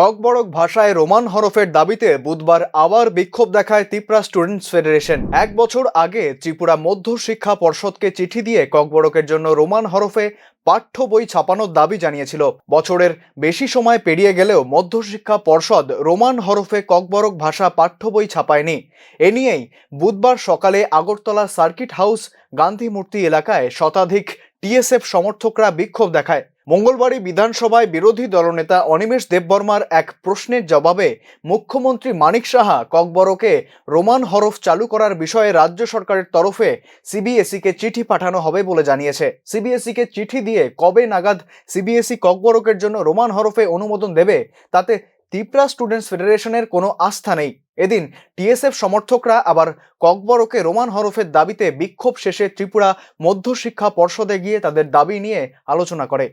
ককবরক ভাষায় রোমান হরফের দাবিতে বুধবার আবার বিক্ষোভ দেখায় ত্রিপুরা স্টুডেন্টস ফেডারেশন। 1 বছর আগে ত্রিপুরা মধ্য শিক্ষা পর্ষদকে চিঠি দিয়ে ককবরকের জন্য রোমান হরফে পাঠ্য বই ছাপানোর দাবি জানিয়েছিল। বছরের বেশি সময় পেরিয়ে গেলেও মধ্যশিক্ষা পর্ষদ রোমান হরফে ককবরক ভাষা পাঠ্য বই ছাপায়নি। এ নিয়েই বুধবার সকালে আগরতলা সার্কিট হাউস গান্ধী মূর্তি এলাকায় শতাধিক টিএসএফ সমর্থকরা বিক্ষোভ দেখায়। মঙ্গলবারই বিধানসভায় বিরোধী দলনেতা অনিমেষ দেববর্মার এক প্রশ্নের জবাবে মুখ্যমন্ত্রী মানিক সাহা ককবরকে রোমান হরফ চালু করার বিষয়ে রাজ্য সরকারের তরফে সিবিএসইকে চিঠি পাঠানো হবে বলে জানিয়েছে। সিবিএসইকে চিঠি দিয়ে কবে নাগাদ সিবিএসই ককবরকের জন্য রোমান হরফে অনুমোদন দেবে তাতে ত্রিপুরা স্টুডেন্টস ফেডারেশনের কোনো আস্থা নেই। এদিন টিএসএফ সমর্থকরা আবার ককবরকে রোমান হরফের দাবিতে বিক্ষোভ শেষে ত্রিপুরা মধ্য শিক্ষা পর্ষদে গিয়ে তাদের দাবি নিয়ে আলোচনা করে।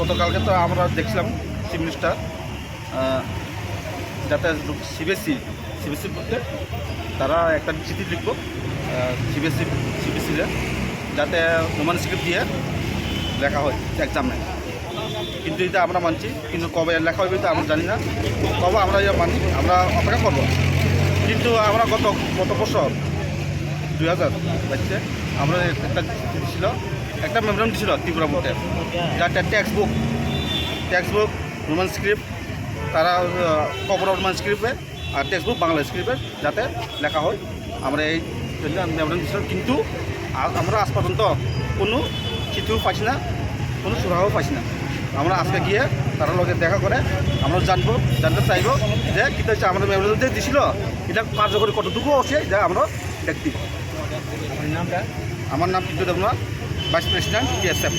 গতকালকে তো আমরা দেখছিলাম চিফ মিনিস্টার যাতে সিবিএসসি করতে তারা একটা চিঠি লিখব সিবিএসসিরা যাতে রোমান স্ক্রিপ্ট দিয়ে লেখা হয় এক্সাম নেয়। কিন্তু এটা আমরা মানছি, কিন্তু কবে লেখা হবে তো আমরা জানি না। কবে আমরা মানি, আমরা অপেক্ষা করবো। কিন্তু আমরা গত বছর 2022 আমরা একটা ছিল, একটা মেমোরাম ছিল ত্রিপুরা মধ্যে, যাতে টেক্সট বুক রোমান স্ক্রিপ্ট, তারা কবর রোমান স্ক্রিপ্টে আর টেক্সট বুক বাংলা স্ক্রিপ্টে যাতে লেখা হয়। আমরা এই মেমোরাম ছিল, কিন্তু আমরা আজ পর্যন্ত কোনো চিঠিও পাইছি না, কোনো সুরাহও পাইছি না। আমরা আজকে গিয়ে তারা লোকের দেখা করে আমরা জানতে চাইব যে কী হচ্ছে আমাদের মেমোরাম যে দিছিল এটা কার্যকরী কতটুকু আছে যা আমরা দেখতে। আমার নাম Pintu Debnath, vice president TSF.